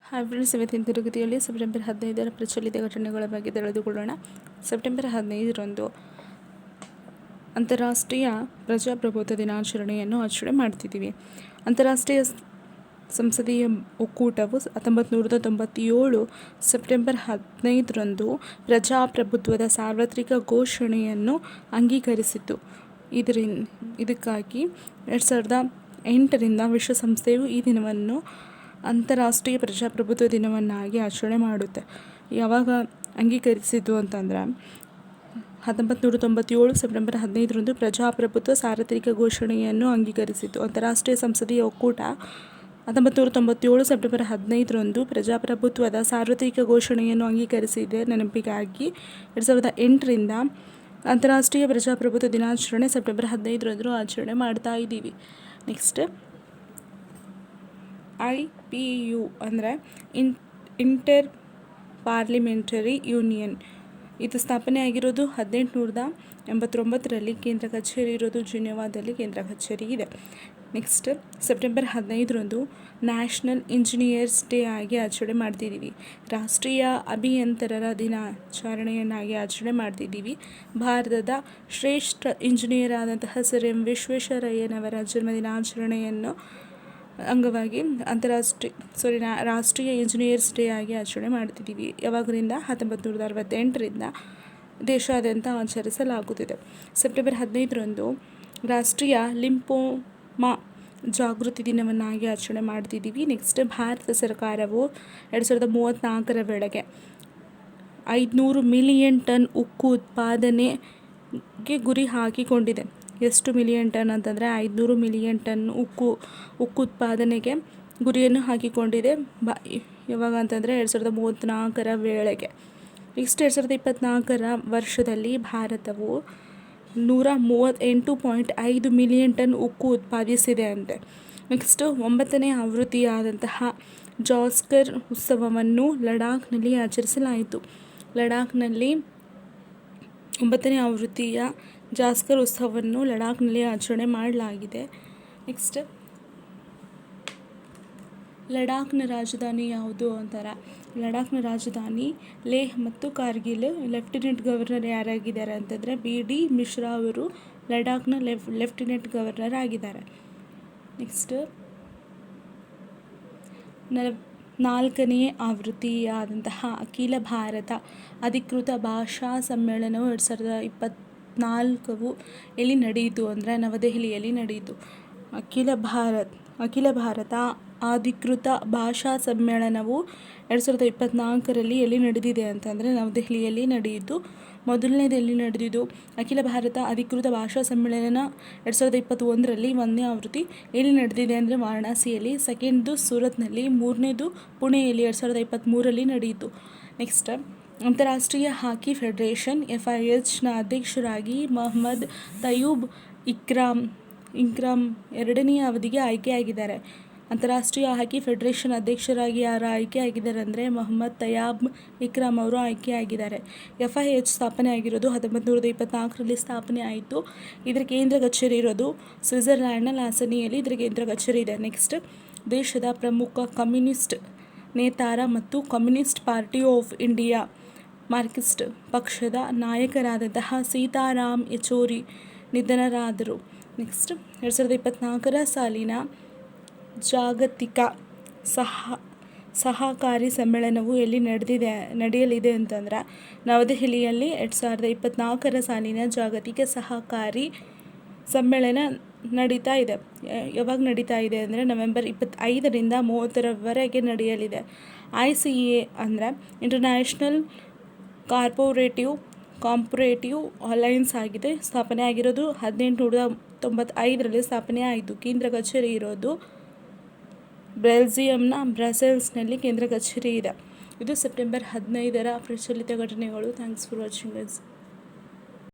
Hi friends, ಇವತ್ತಿನ ತರಗತಿಯಲ್ಲಿ September 15ರ ಪ್ರಚಲಿತ ಘಟನೆಗಳ ಬಗ್ಗೆ ತಿಳಿದುಕೊಳ್ಳೋಣ. ಸೆಪ್ಟೆಂಬರ್ 15ರಂದು ಅಂತಾರಾಷ್ಟ್ರೀಯ ಪ್ರಜಾಪ್ರಭುತ್ವ ದಿನಾಚರಣೆಯನ್ನು ಆಚರಣೆ ಮಾಡ್ತಿದ್ದೀವಿ. ಅಂತಾರಾಷ್ಟ್ರೀಯ ಸಂಸದೀಯ ಒಕ್ಕೂಟವು 1997 ಸೆಪ್ಟೆಂಬರ್ 15ರಂದು ಪ್ರಜಾಪ್ರಭುತ್ವದ ಸಾರ್ವತ್ರಿಕ ಘೋಷಣೆಯನ್ನು ಅಂಗೀಕರಿಸಿತು. ಇದಕ್ಕಾಗಿ 2008ರಿಂದ ವಿಶ್ವಸಂಸ್ಥೆಯು ಈ ದಿನವನ್ನು ಅಂತಾರಾಷ್ಟ್ರೀಯ ಪ್ರಜಾಪ್ರಭುತ್ವ ದಿನವನ್ನಾಗಿ ಆಚರಣೆ ಮಾಡುತ್ತೆ. ಯಾವಾಗ ಅಂಗೀಕರಿಸಿತು ಅಂತಂದರೆ 1997 ಸೆಪ್ಟೆಂಬರ್ 15ರಂದು ಪ್ರಜಾಪ್ರಭುತ್ವ ಸಾರ್ವತ್ರಿಕ ಘೋಷಣೆಯನ್ನು ಅಂಗೀಕರಿಸಿತು. ಅಂತಾರಾಷ್ಟ್ರೀಯ ಸಂಸದೀಯ ಒಕ್ಕೂಟ 1997 ಸೆಪ್ಟೆಂಬರ್ 15ರಂದು ಪ್ರಜಾಪ್ರಭುತ್ವದ ಸಾರ್ವತ್ರಿಕ ಘೋಷಣೆಯನ್ನು ಅಂಗೀಕರಿಸಿದೆ. ನೆನಪಿಗಾಗಿ 2008ರಿಂದ ಅಂತಾರಾಷ್ಟ್ರೀಯ ಪ್ರಜಾಪ್ರಭುತ್ವ ದಿನಾಚರಣೆ ಸೆಪ್ಟೆಂಬರ್ 15ರಂದು ಆಚರಣೆ ಮಾಡ್ತಾ ಇದ್ದೀವಿ. ನೆಕ್ಸ್ಟ್ IPU ಅಂದರೆ ಇಂಟರ್ ಪಾರ್ಲಿಮೆಂಟರಿ ಯೂನಿಯನ್. ಇದು ಸ್ಥಾಪನೆ ಆಗಿರೋದು 1889ರಲ್ಲಿ. ಕೇಂದ್ರ ಕಚೇರಿ ಇರೋದು ಜಿನೆವಾದಲ್ಲಿ ಕೇಂದ್ರ ಕಚೇರಿ ಇದೆ. ನೆಕ್ಸ್ಟ್ ಸೆಪ್ಟೆಂಬರ್ 15ರಂದು ನ್ಯಾಷನಲ್ ಇಂಜಿನಿಯರ್ಸ್ ಡೇ ಆಗಿ ಆಚರಣೆ ಮಾಡ್ತಿದ್ದೀವಿ. ರಾಷ್ಟ್ರೀಯ ಅಭಿಯಂತರರ ದಿನಾಚರಣೆಯನ್ನಾಗಿ ಆಚರಣೆ ಮಾಡ್ತಿದ್ದೀವಿ. ಭಾರತದ ಶ್ರೇಷ್ಠ ಇಂಜಿನಿಯರ್ ಆದಂತಹ ಸರ್ ಎಂ ವಿಶ್ವೇಶ್ವರಯ್ಯನವರ ಜನ್ಮದಿನಾಚರಣೆಯನ್ನು ಅಂಗವಾಗಿ ರಾಷ್ಟ್ರೀಯ ಇಂಜಿನಿಯರ್ಸ್ ಡೇ ಆಗಿ ಆಚರಣೆ ಮಾಡ್ತಿದ್ದೀವಿ. ಯಾವಾಗರಿಂದ 1968ರಿಂದ ದೇಶಾದ್ಯಂತ ಆಚರಿಸಲಾಗುತ್ತಿದೆ. ಸೆಪ್ಟೆಂಬರ್ 15ರಂದು ರಾಷ್ಟ್ರೀಯ ಲಿಂಫೋಮಾ ಜಾಗೃತಿ ದಿನವನ್ನಾಗಿ ಆಚರಣೆ ಮಾಡ್ತಿದ್ದೀವಿ. ನೆಕ್ಸ್ಟ್ ಭಾರತ ಸರ್ಕಾರವು 2034ರ ವೇಳೆಗೆ 500 ಮಿಲಿಯನ್ ಟನ್ ಉಕ್ಕು ಉತ್ಪಾದನೆಗೆ ಗುರಿ ಹಾಕಿಕೊಂಡಿದೆ. ಎಷ್ಟು ಮಿಲಿಯನ್ ಟನ್ ಅಂತಂದರೆ 500 ಮಿಲಿಯನ್ ಟನ್ ಉಕ್ಕು ಉತ್ಪಾದನೆಗೆ ಗುರಿಯನ್ನು ಹಾಕಿಕೊಂಡಿದೆ. ಯಾವಾಗ ಅಂತಂದರೆ 2034ರ ವೇಳೆಗೆ. ನೆಕ್ಸ್ಟ್ 2024ರ ವರ್ಷದಲ್ಲಿ ಭಾರತವು 138.5 ಮಿಲಿಯನ್ ಟನ್ ಉಕ್ಕು ಉತ್ಪಾದಿಸಿದೆ ಅಂತೆ. ನೆಕ್ಸ್ಟ್ 9ನೇ ಆವೃತ್ತಿಯಾದಂತಹ ಜಾಸ್ಕರ್ ಉತ್ಸವವನ್ನು ಲಡಾಖ್ನಲ್ಲಿ ಆಚರಿಸಲಾಯಿತು. ಲಡಾಖ್ನಲ್ಲಿ 9ನೇ ಆವೃತ್ತಿಯ ಜಾಸ್ಕರ್ ಉತ್ಸವವನ್ನು ಲಡಾಖ್ನಲ್ಲಿ ಆಚರಣೆ ಮಾಡಲಾಗಿದೆ. ನೆಕ್ಸ್ಟ್ ಲಡಾಖ್ನ ರಾಜಧಾನಿ ಯಾವುದು ಅಂತಾರೆ. ಲಡಾಖ್ನ ರಾಜಧಾನಿ ಲೇಹ್ ಮತ್ತು ಕಾರ್ಗಿಲ್. ಲೆಫ್ಟಿನೆಂಟ್ ಗವರ್ನರ್ ಯಾರಾಗಿದ್ದಾರೆ ಅಂತಂದರೆ BD ಮಿಶ್ರಾ ಅವರು ಲಡಾಖ್ನ ಲೆಫ್ಟಿನೆಂಟ್ ಗವರ್ನರ್ ಆಗಿದ್ದಾರೆ. ನೆಕ್ಸ್ಟ್ 4ನೇ ಆವೃತ್ತಿಯಾದಂತಹ ಅಖಿಲ ಭಾರತ ಅಧಿಕೃತ ಭಾಷಾ ಸಮ್ಮೇಳನವು 2024 ಎಲ್ಲಿ ನಡೆಯಿತು ಅಂದರೆ ನವದೆಹಲಿಯಲ್ಲಿ ನಡೆಯಿತು. ಅಖಿಲ ಭಾರತ ಅಧಿಕೃತ ಭಾಷಾ ಸಮ್ಮೇಳನವು 2024ರಲ್ಲಿ ಎಲ್ಲಿ ನಡೆದಿದೆ ಅಂತಂದರೆ ನವದೆಹಲಿಯಲ್ಲಿ ನಡೆಯಿತು. ಮೊದಲನೇದು ಎಲ್ಲಿ ನಡೆದಿದ್ದು ಅಖಿಲ ಭಾರತ ಅಧಿಕೃತ ಭಾಷಾ ಸಮ್ಮೇಳನ 2021ರಲ್ಲಿ 1ನೇ ಆವೃತ್ತಿ ಎಲ್ಲಿ ನಡೆದಿದೆ ಅಂದರೆ ವಾರಣಾಸಿಯಲ್ಲಿ. ಸೆಕೆಂಡ್ದು ಸೂರತ್ನಲ್ಲಿ. 3ನೇದು ಪುಣೆಯಲ್ಲಿ 2023ರಲ್ಲಿ ನಡೆಯಿತು. ನೆಕ್ಸ್ಟ್ ಅಂತಾರಾಷ್ಟ್ರೀಯ ಹಾಕಿ ಫೆಡರೇಷನ್ FIHನ ಅಧ್ಯಕ್ಷರಾಗಿ ಮೊಹಮ್ಮದ್ ತಯೂಬ್ ಇಕ್ರಾಮ್ 2ನೇ ಅವಧಿಗೆ ಆಯ್ಕೆಯಾಗಿದ್ದಾರೆ. ಅಂತಾರಾಷ್ಟ್ರೀಯ ಹಾಕಿ ಫೆಡರೇಷನ್ ಅಧ್ಯಕ್ಷರಾಗಿ ಯಾರು ಆಯ್ಕೆಯಾಗಿದ್ದಾರೆ ಅಂದರೆ ಮೊಹಮ್ಮದ್ ತಯಾಬ್ ಇಕ್ರಾಮ್ ಅವರು ಆಯ್ಕೆಯಾಗಿದ್ದಾರೆ. FIH ಸ್ಥಾಪನೆ ಆಗಿರೋದು 1924ರಲ್ಲಿ ಸ್ಥಾಪನೆ ಆಯಿತು. ಇದರ ಕೇಂದ್ರ ಕಚೇರಿ ಇರೋದು ಸ್ವಿಟ್ಜರ್ಲ್ಯಾಂಡ್ನ ಲಾಸನಿಯಲ್ಲಿ ಇದರ ಕೇಂದ್ರ ಕಚೇರಿ ಇದೆ. ನೆಕ್ಸ್ಟ್ ದೇಶದ ಪ್ರಮುಖ ಕಮ್ಯುನಿಸ್ಟ್ ನೇತಾರ ಮತ್ತು communist party of India Marxist ಪಕ್ಷದ ನಾಯಕರಾದಂತಹ ಸೀತಾರಾಮ್ ಯೆಚೂರಿ ನಿಧನರಾದರು. ನೆಕ್ಸ್ಟ್ 2024ರ ಸಾಲಿನ ಜಾಗತಿಕ ಸಹಕಾರಿ ಸಮ್ಮೇಳನವು ಎಲ್ಲಿ ನಡೆಯಲಿದೆ ಅಂತಂದರೆ ನವದೆಹಲಿಯಲ್ಲಿ. 2024ರ ಸಾಲಿನ ಜಾಗತಿಕ ಸಹಕಾರಿ ಸಮ್ಮೇಳನ ನಡೀತಾ ಇದೆ. ಯಾವಾಗ ನಡೀತಾ ಇದೆ ಅಂದರೆ ನವೆಂಬರ್ 25ರಿಂದ 30ರವರೆಗೆ ನಡೆಯಲಿದೆ. ICA ಅಂದರೆ ಇಂಟರ್ನ್ಯಾಷನಲ್ ಕಾರ್ಪೊರೇಟಿವ್ ಅಲೈನ್ಸ್ ಆಗಿದೆ. ಸ್ಥಾಪನೆ ಆಗಿರೋದು 1895ರಲ್ಲಿ ಸ್ಥಾಪನೆ ಆಯಿತು. ಕೇಂದ್ರ ಕಚೇರಿ ಇರೋದು ಬೆಲ್ಜಿಯಂನ ಬ್ರಸೆಲ್ಸ್ನಲ್ಲಿ ಕೇಂದ್ರ ಕಚೇರಿ ಇದೆ. ಇದು ಸೆಪ್ಟೆಂಬರ್ 15ರ ಪ್ರಚಲಿತ ಘಟನೆಗಳು. Thanks for watching guys.